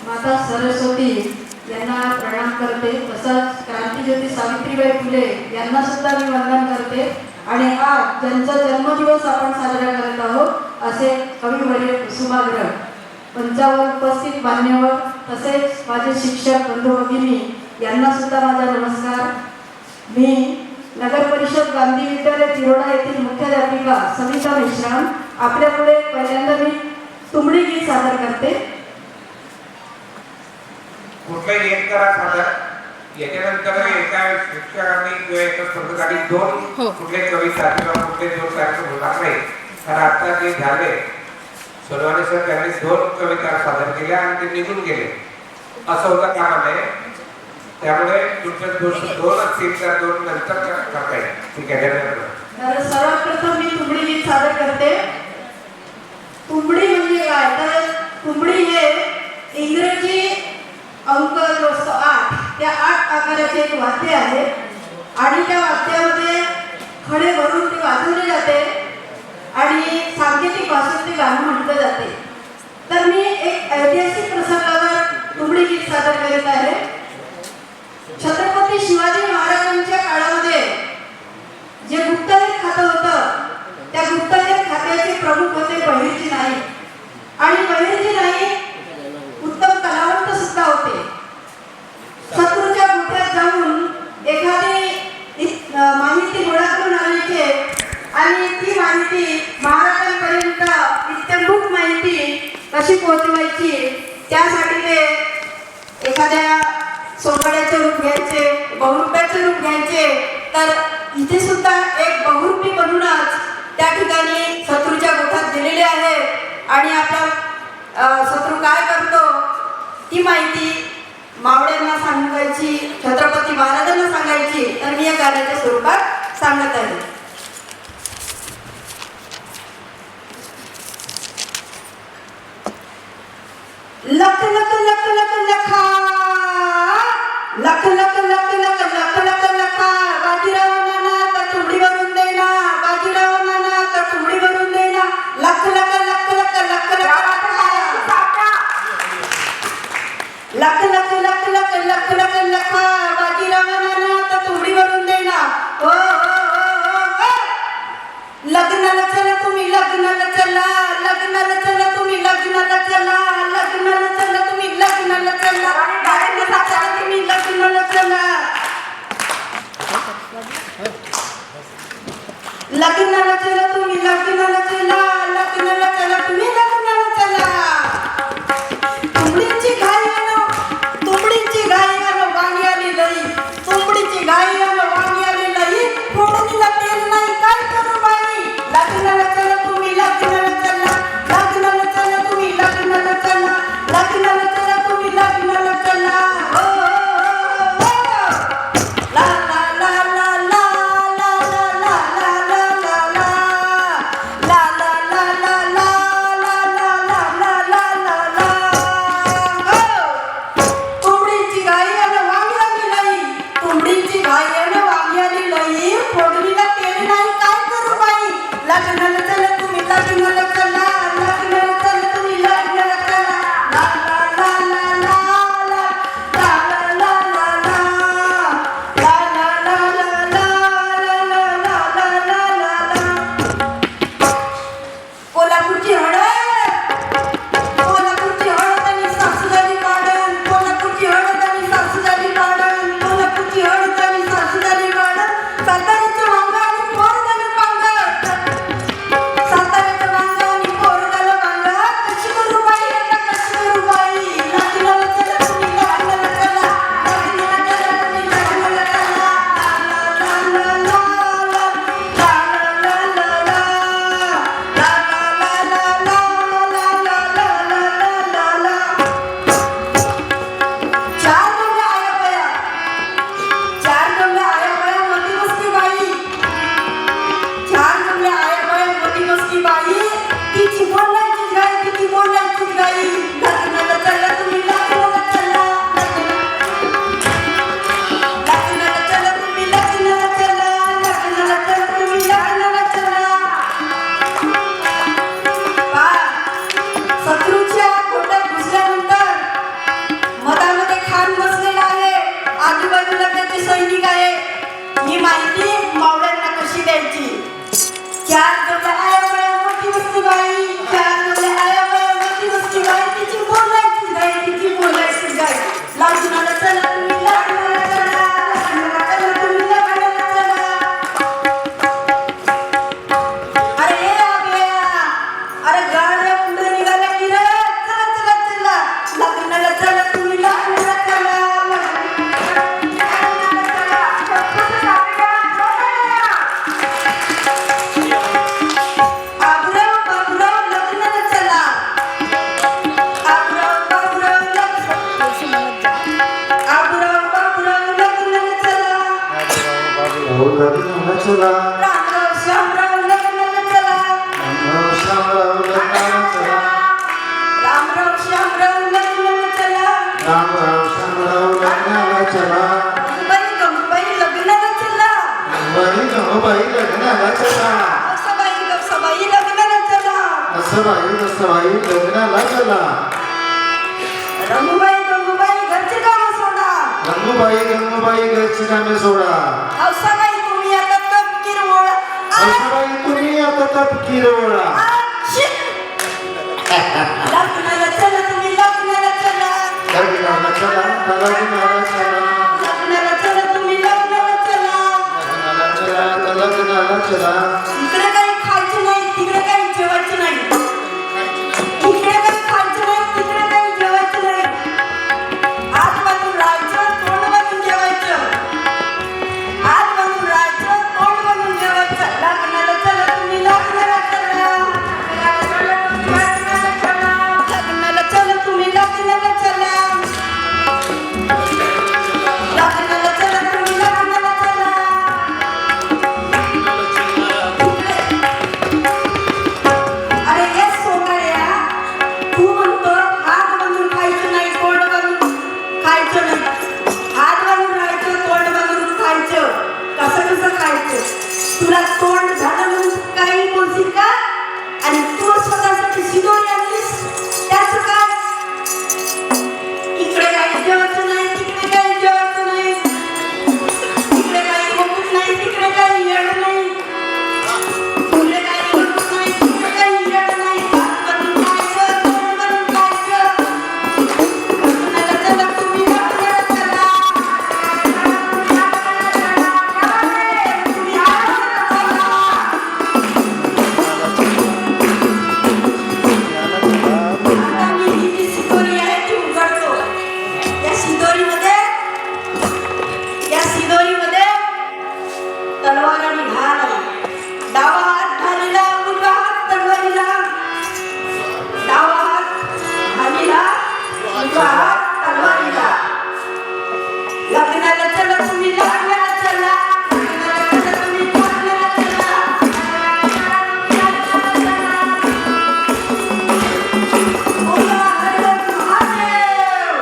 माता सरस्वती यांना प्रणाम करते, तसंच क्रांतीज्योती सावित्रीबाई फुले यांना सुद्धा मी वंदन करते। आणि आज ज्यांचा जन्मदिवस आपण साजरा करत आहोत असे कविवर्य कुसुमाग्रज, मंचावर उपस्थित मान्यवर तसेच माझे शिक्षक बंधू भगिनी यांना सुद्धा माझा नमस्कार। मी नगर परिषद गांधी विद्यालय तिरोडा येथील मुख्याध्यापिका सविता मेश्राम आपल्यापुढे पहिल्यांदा मी तुंबडी गीत सादर करते। कुठलाही एक करा सादर, याच्यानंतर एका शिक्षकांनी किंवा एका स्पर्धकांनी दोन कुठले कविता किंवा कुठले दोन कार्यक्रम होणार नाही, कारण आता ते झाले सोनवाने सर त्यांनी दोन कविता सादर केल्या आणि ते निघून गेले, असं होतं कामा नये। त्यामुळे तुमच्या दोन असतील तर दोन नंतर करता येईल, ठीक आहे? तर सर्वप्रथम मी तुंबडी गीत सादर करते। तुंबडी म्हणजे काय, तर तुंबडी हे इंग्रजी अंक जो असतो 8, त्या 8 आकाराचे एक वाद्य आहे आणि त्या वाद्यामध्ये खडे भरून ते वाजवले जाते आणि सांकेतिक भाषेत ते गाणं म्हटलं जाते। तर मी एक ऐतिहासिक प्रसंगावर तुंबडी गीत सादर करीत आहे। छत्रपती शिवाजी महाराजांच्या काळामध्ये जे गुप्तहेर खातं होतं, त्या गुप्तहेर खात्याचे प्रमुख होते बहिर्जी नाईक आणि बहिर्जी नाईक उत्तम कलावंत सुद्धा होते। शत्रूच्या गोठ्यात जाऊन एखादी माहिती गोळा करून आणायचे आणि ती माहिती महाराजांपर्यंत इत्थंभूत माहिती कशी पोहोचवायची त्यासाठी ते एखाद्या सोंगड्याचे रूप घ्यायचे, बहुरूपाचे रूप घ्यायचे। तर इथे सुद्धा एक बहुरूपी बनूनच त्या ठिकाणी शत्रूच्या गोठ्यात गेलेले आहेत आणि आपला शत्रू काय करतो ती माहिती मावळ्यांना सांगायची, छत्रपती महाराजांना सांगायची। तर मी या गाण्याच्या स्वरूपात सांगत आहे। लख लख लख लख लखा, लख लख लख लख लख लख लखा, बाजीराव नाना तर तुंबडी भरून देना, बाजीराव नाना तर तुंबडी भरून देना, लख लख लख लख लख लख लख लख लख लख लख लख लखा, बाजीराव नाना तर तुंबडी भरून देना। हो लग्नाला चला तुम्ही, लग्नाला चला, लग्नाला चला तुम्ही, लग्नाला चला, लग्नाला चला तुम्ही, लग्नाला चला, लग्नाला चला तुम्ही, लग्नाला चला, लग्नाला चला तुम्ही, लग्नाला चला, लग्नाला चला तुम्ही, लग्नाला चला। तुंबडीची घाई आलो, तुंबडीची घाई आलो, वांगी आली लई, तुंबडीची घाई आलो, वांगी आली लई, फोडणीला तेल नाही काय करू बाई, लग्नाला चला तुम्ही, लग्नाला चला, लग्नाला चला तुम्ही, लग्नाला चला। चला रामराव श्यामराव लग्नाला चला रामराव श्यामराव लग्नाला चला रामराव श्यामराव लग्नाला चला रामराव श्यामराव लग्नाला चला गंगूबाई लग्नाला चला गंगूबाई लग्नाला चला असबाई लग्नाला चला असबाई लग्नाला चला रंगूबाई घरचे काम सोडा गंगूबाई घरची कामे सोडा हौसाबाई तुम्ही आता तपकीर वळा हौसाबाई तुम्ही आता तपकीर वळा लग्नाला चला तुम्ही लग्नाला चला लग्नाला चला लग्नाला चला लग्नाला चला तुम्ही लग्नाला चला लग्नाला चला इकडे काही खायचं नाही तिकडे काही जेवायचं नाही इकडे काही खायचं नाही तिकडे काही जेवायचं नाही हात बांधून राहायचं तोंड बांधून जेवायचं हात बांधून राहायचं तोंड बांधून जेवायचं लग्नाला चला तुम्ही लग्नाला चला लग्नाला चला तुम्ही लग्नाला चला लग्नाला चला तुम्ही लग्नाला चला अरे हे सोनाळ्या तू म्हणतो हात बांधून खायचं नाही तोंड बांधून खायचं नाही हात बांधून राहायचं तोंड बांधून खायचं कसं खायचं तुला तोंड झालं म्हणून काही बोलशील का आणि तू स्वतःसाठी शिदोरी आणलीस त्याचं काय इकडे काही जेवायचं नाही तिकडे काही जेवायचं नाही इकडे काही होत नाही तिकडे काही येड नाही इकडे काही होत नाही तिकडे काही येड नाही हात बांधून खायचं तोंड बांधून खायचं लग्नाला चला तुम्ही लग्नाला चला तुम्ही आता मी ही जी शिदोरी आहे ती उघडतो या शिदोरीमध्ये तलवार आणि ढाल आहे डावा हात ढालीला उजवा हात तलवारीला डावा हात ढालीला उजवा हात तलवारीला लग्नाला चला तुम्ही लग्नाला चला लग्नाला चला तुम्ही लग्नाला चला बोला हर हर महादेव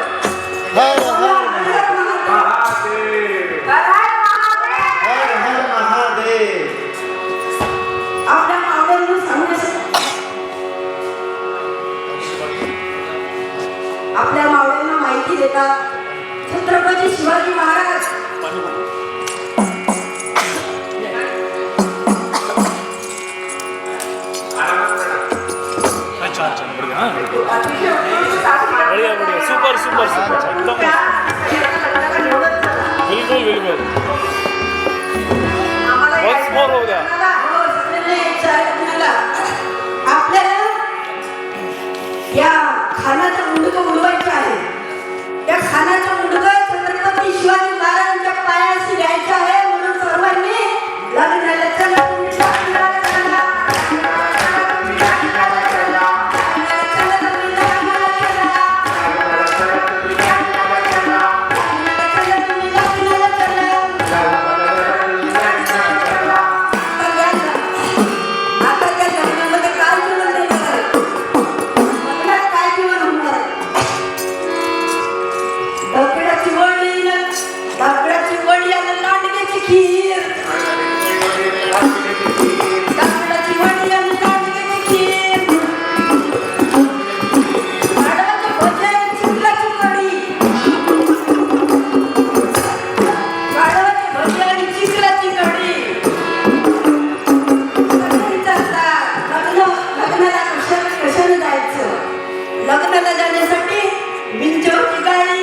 हर बोला हर हर हर महादेव महादेव हर हर महादेव आपल्या मावळ्यांना सांगण्यासाठी आपल्या मावळ्यांना माहिती देतात छत्रपती शिवाजी महाराज आरामात राहा. अच्छा अच्छा बढ़िया हाँ अतिशय उत्कृष्ट साथी बढ़िया बढ़िया सुपर सुपर सुपर एकदम बिल्कुल बिल्कुल आम्हाला Once more होऊ द्या. हो, सगळ्यांना यायचं आहे लग्नाला. आपल्याला या खानाचं मुंडकं उडवायचं आहे या खानाचं मुंडकं छत्रपती शिवाजी महाराजांच्या पायाशी घ्यायचं आहे म्हणून सर्वांनी लग्नाला चला तुम्ही लग्नाला चला लग्नाला तुम्ही लग्नाला चला लग्नाला चला तुम्ही लग्नाला चला लग्नाला चला तुम्ही लग्नाला चला लग्नाला चला तुम्ही लग्नाला चला आता त्या लग्नामध्ये काय जीवन देणार आहे लग्नात काय जीवन होणार आहे ढोकळ्याची वडी आणि लांडग्याची खीर ढोकळ्याची वडी आणि लांडग्याची खीर गाढवाचे भजे आणि चिखलाची कढी गाढवाचे भजे आणि चिखलाची कढी लग्नाला कशाने जायचं लग्नाला जाण्यासाठी बिंचवरची गाडी